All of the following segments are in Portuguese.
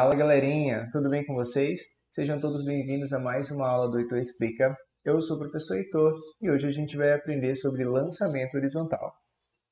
Fala galerinha, tudo bem com vocês? Sejam todos bem-vindos a mais uma aula do Heitor Explica. Eu sou o professor Heitor e hoje a gente vai aprender sobre lançamento horizontal.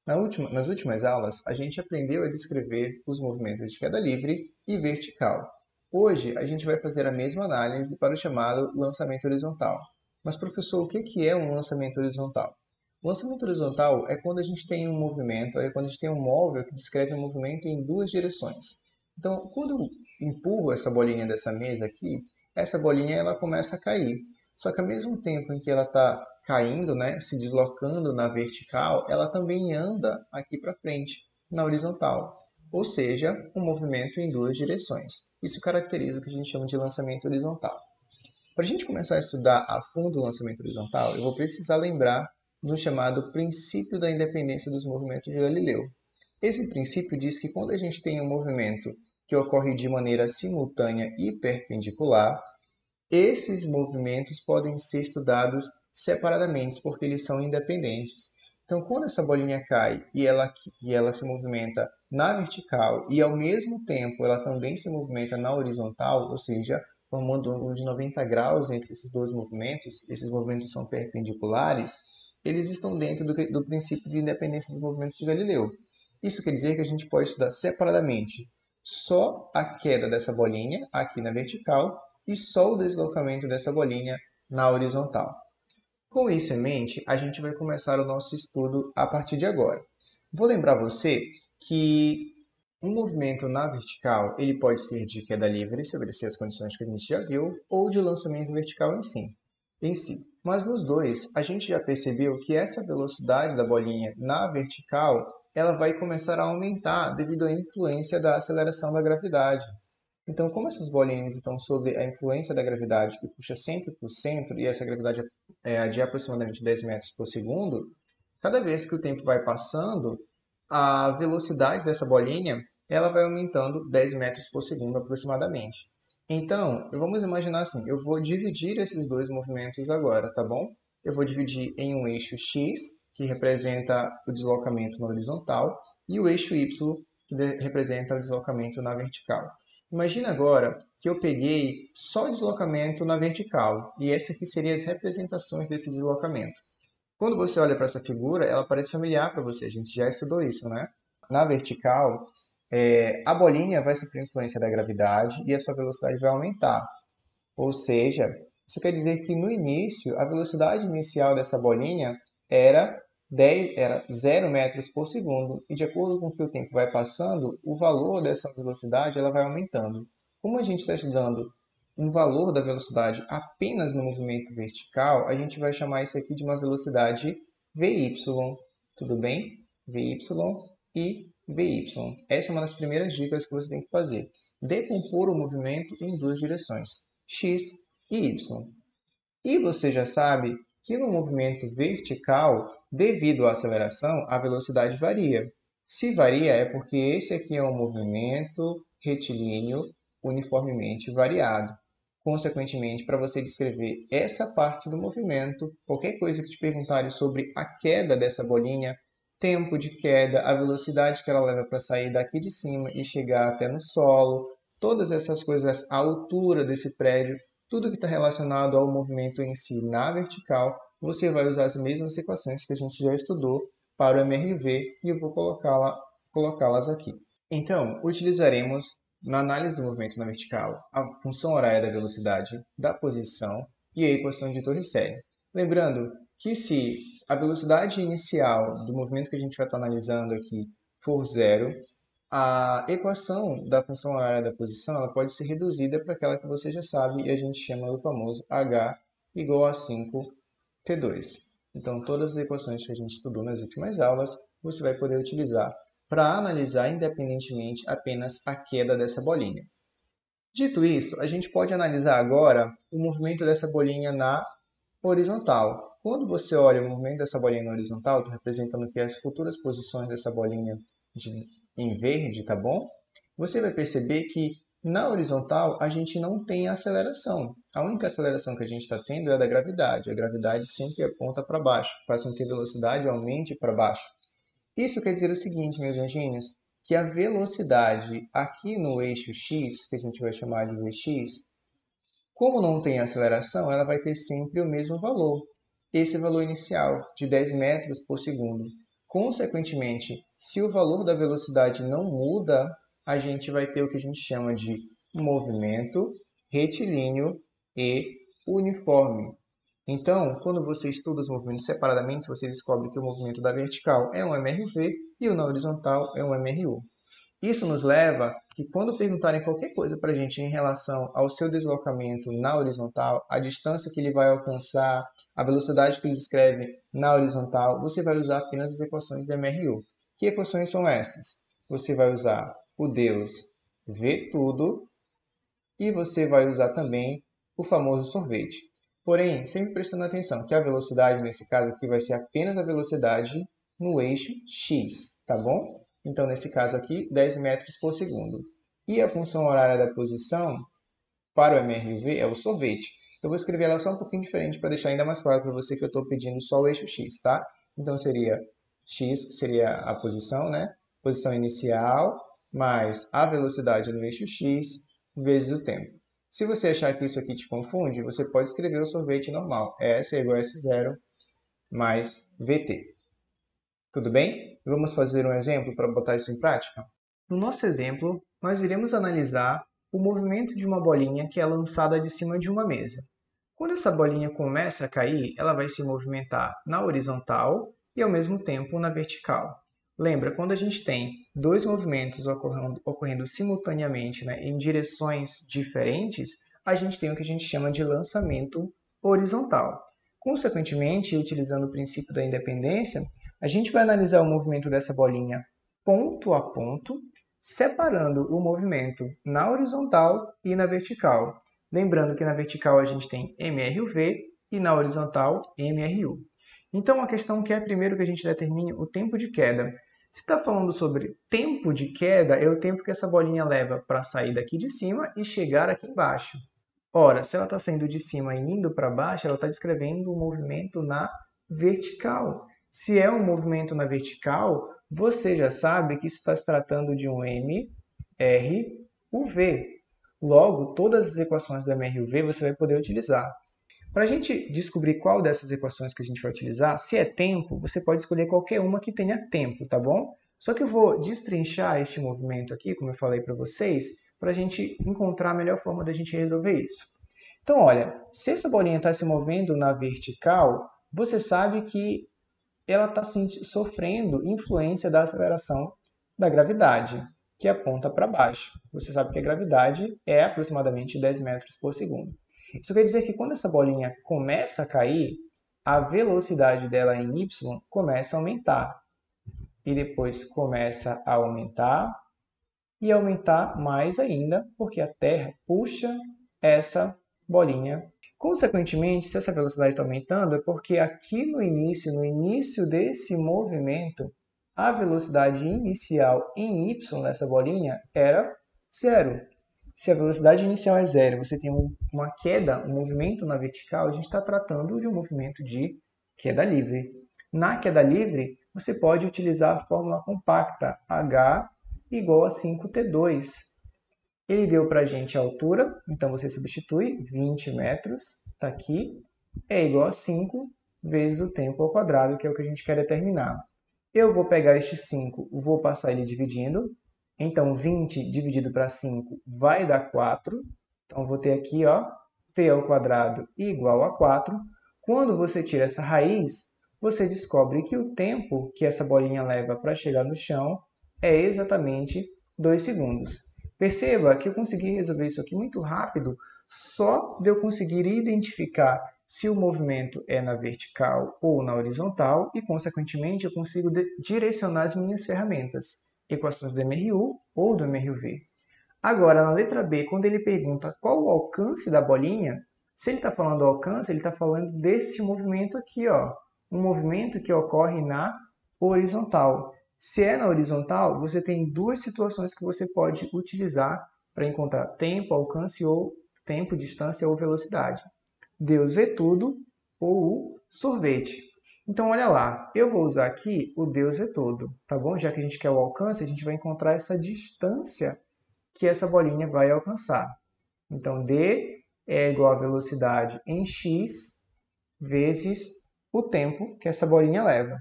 Nas últimas aulas, a gente aprendeu a descrever os movimentos de queda livre e vertical. Hoje, a gente vai fazer a mesma análise para o chamado lançamento horizontal. Mas, professor, o que é um lançamento horizontal? O lançamento horizontal é quando a gente tem um movimento, é quando a gente tem um móvel que descreve um movimento em duas direções. Então, quando eu empurro essa bolinha dessa mesa aqui, essa bolinha ela começa a cair. Só que ao mesmo tempo em que ela está caindo, né, se deslocando na vertical, ela também anda aqui para frente, na horizontal. Ou seja, um movimento em duas direções. Isso caracteriza o que a gente chama de lançamento horizontal. Para a gente começar a estudar a fundo o lançamento horizontal, eu vou precisar lembrar do chamado princípio da independência dos movimentos de Galileu. Esse princípio diz que quando a gente tem um movimento que ocorre de maneira simultânea e perpendicular, esses movimentos podem ser estudados separadamente, porque eles são independentes. Então, quando essa bolinha cai e ela se movimenta na vertical e, ao mesmo tempo, ela também se movimenta na horizontal, ou seja, formando um ângulo de 90 graus entre esses movimentos são perpendiculares, eles estão dentro do princípio de independência dos movimentos de Galileu. Isso quer dizer que a gente pode estudar separadamente só a queda dessa bolinha aqui na vertical e só o deslocamento dessa bolinha na horizontal. Com isso em mente, a gente vai começar o nosso estudo a partir de agora. Vou lembrar você que um movimento na vertical ele pode ser de queda livre, se obedecer às condições que a gente já viu, ou de lançamento vertical em si. Mas nos dois, a gente já percebeu que essa velocidade da bolinha na vertical ela vai começar a aumentar devido à influência da aceleração da gravidade. Então, como essas bolinhas estão sob a influência da gravidade, que puxa sempre para o centro, e essa gravidade é de aproximadamente 10 metros por segundo, cada vez que o tempo vai passando, a velocidade dessa bolinha ela vai aumentando 10 metros por segundo aproximadamente. Então, vamos imaginar assim, eu vou dividir esses dois movimentos agora, tá bom? Eu vou dividir em um eixo x, que representa o deslocamento na horizontal, e o eixo y, que representa o deslocamento na vertical. Imagina agora que eu peguei só o deslocamento na vertical, e essa aqui seriam as representações desse deslocamento. Quando você olha para essa figura, ela parece familiar para você, a gente já estudou isso, né? Na vertical, a bolinha vai sofrer influência da gravidade e a sua velocidade vai aumentar. Ou seja, isso quer dizer que no início, a velocidade inicial dessa bolinha era 0 metros por segundo, e de acordo com o que o tempo vai passando, o valor dessa velocidade ela vai aumentando. Como a gente está estudando um valor da velocidade apenas no movimento vertical, a gente vai chamar isso aqui de uma velocidade Vy, tudo bem? Vy e Vy. Essa é uma das primeiras dicas que você tem que fazer. Decompor o movimento em duas direções, x e y. E você já sabe que no movimento vertical, devido à aceleração, a velocidade varia. Se varia, é porque esse aqui é um movimento retilíneo uniformemente variado. Consequentemente, para você descrever essa parte do movimento, qualquer coisa que te perguntarem sobre a queda dessa bolinha, tempo de queda, a velocidade que ela leva para sair daqui de cima e chegar até no solo, todas essas coisas, a altura desse prédio, tudo que está relacionado ao movimento em si na vertical, você vai usar as mesmas equações que a gente já estudou para o MRV e eu vou colocá-las aqui. Então, utilizaremos na análise do movimento na vertical a função horária da velocidade, da posição e a equação de Torricelli. Lembrando que se a velocidade inicial do movimento que a gente vai estar analisando aqui for zero, a equação da função horária da posição ela pode ser reduzida para aquela que você já sabe e a gente chama do famoso h igual a 5t2. Então, todas as equações que a gente estudou nas últimas aulas, você vai poder utilizar para analisar independentemente apenas a queda dessa bolinha. Dito isto, a gente pode analisar agora o movimento dessa bolinha na horizontal. Quando você olha o movimento dessa bolinha na horizontal, estou representando aqui as futuras posições dessa bolinha em verde, tá bom? Você vai perceber que na horizontal a gente não tem aceleração. A única aceleração que a gente está tendo é a da gravidade. A gravidade sempre aponta para baixo, faz com que a velocidade aumente para baixo. Isso quer dizer o seguinte, meus anjinhos, que a velocidade aqui no eixo x, que a gente vai chamar de Vx, como não tem aceleração, ela vai ter sempre o mesmo valor. Esse valor inicial, de 10 metros por segundo. Consequentemente, se o valor da velocidade não muda, a gente vai ter o que a gente chama de movimento retilíneo e uniforme. Então, quando você estuda os movimentos separadamente, você descobre que o movimento da vertical é um MRV e o na horizontal é um MRU. Isso nos leva que quando perguntarem qualquer coisa para a gente em relação ao seu deslocamento na horizontal, a distância que ele vai alcançar, a velocidade que ele descreve na horizontal, você vai usar apenas as equações do MRU. Que equações são essas? Você vai usar o Deus vê tudo e você vai usar também o famoso sorvete. Porém, sempre prestando atenção que a velocidade, nesse caso aqui, vai ser apenas a velocidade no eixo x, tá bom? Então, nesse caso aqui, 10 metros por segundo. E a função horária da posição para o MRV é o sorvete. Eu vou escrever ela só um pouquinho diferente para deixar ainda mais claro para você que eu estou pedindo só o eixo x, tá? Então, seria x seria a posição, né? Posição inicial mais a velocidade no eixo x vezes o tempo. Se você achar que isso aqui te confunde, você pode escrever o sorvete normal. S é igual a S0 mais VT. Tudo bem? Vamos fazer um exemplo para botar isso em prática? No nosso exemplo, nós iremos analisar o movimento de uma bolinha que é lançada de cima de uma mesa. Quando essa bolinha começa a cair, ela vai se movimentar na horizontal e ao mesmo tempo na vertical. Lembra, quando a gente tem dois movimentos ocorrendo simultaneamente, né, em direções diferentes, a gente tem o que a gente chama de lançamento horizontal. Consequentemente, utilizando o princípio da independência, a gente vai analisar o movimento dessa bolinha ponto a ponto, separando o movimento na horizontal e na vertical. Lembrando que na vertical a gente tem MRV e na horizontal MRU. Então a questão que é primeiro que a gente determine o tempo de queda. Se está falando sobre tempo de queda, é o tempo que essa bolinha leva para sair daqui de cima e chegar aqui embaixo. Ora, se ela está saindo de cima e indo para baixo, ela está descrevendo um movimento na vertical. Se é um movimento na vertical, você já sabe que isso está se tratando de um MRUV. Logo, todas as equações do MRUV você vai poder utilizar. Para a gente descobrir qual dessas equações que a gente vai utilizar, se é tempo, você pode escolher qualquer uma que tenha tempo, tá bom? Só que eu vou destrinchar este movimento aqui, como eu falei para vocês, para a gente encontrar a melhor forma da gente resolver isso. Então, olha, se essa bolinha está se movendo na vertical, você sabe que ela está sofrendo influência da aceleração da gravidade, que aponta para baixo. Você sabe que a gravidade é aproximadamente 10 metros por segundo. Isso quer dizer que quando essa bolinha começa a cair, a velocidade dela em y começa a aumentar. E depois começa a aumentar e aumentar mais ainda, porque a Terra puxa essa bolinha. Consequentemente, se essa velocidade está aumentando, é porque aqui no início desse movimento, a velocidade inicial em y nessa bolinha era zero. Se a velocidade inicial é zero, você tem uma queda, um movimento na vertical, a gente está tratando de um movimento de queda livre. Na queda livre, você pode utilizar a fórmula compacta h igual a 5t2. Ele deu para a gente a altura, então você substitui 20 metros, está aqui, é igual a 5 vezes o tempo ao quadrado, que é o que a gente quer determinar. Eu vou pegar este 5, vou passar ele dividindo. Então, 20 dividido para 5 vai dar 4. Então, vou ter aqui, ó, t ao quadrado igual a 4. Quando você tira essa raiz, você descobre que o tempo que essa bolinha leva para chegar no chão é exatamente 2 segundos. Perceba que eu consegui resolver isso aqui muito rápido, só de eu conseguir identificar se o movimento é na vertical ou na horizontal e, consequentemente, eu consigo direcionar as minhas ferramentas, equações do MRU ou do MRV. Agora, na letra B, quando ele pergunta qual o alcance da bolinha, se ele está falando do alcance, ele está falando desse movimento aqui, ó, um movimento que ocorre na horizontal. Se é na horizontal, você tem duas situações que você pode utilizar para encontrar tempo, alcance ou tempo, distância ou velocidade. Deus vê tudo ou o sorvete. Então, olha lá, eu vou usar aqui o Deus é todo, tá bom? Já que a gente quer o alcance, a gente vai encontrar essa distância que essa bolinha vai alcançar. Então, d é igual a velocidade em x vezes o tempo que essa bolinha leva.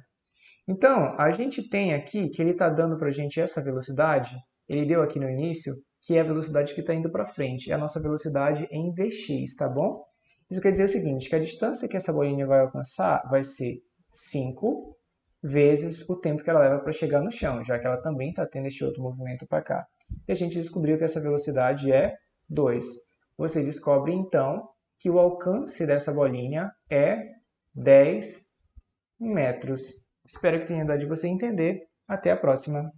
Então, a gente tem aqui que ele está dando para a gente essa velocidade, ele deu aqui no início, que é a velocidade que está indo para frente, é a nossa velocidade em vx, tá bom? Isso quer dizer o seguinte, que a distância que essa bolinha vai alcançar vai ser 5 vezes o tempo que ela leva para chegar no chão, já que ela também está tendo este outro movimento para cá. E a gente descobriu que essa velocidade é 2. Você descobre, então, que o alcance dessa bolinha é 10 metros. Espero que tenha dado de você entender. Até a próxima!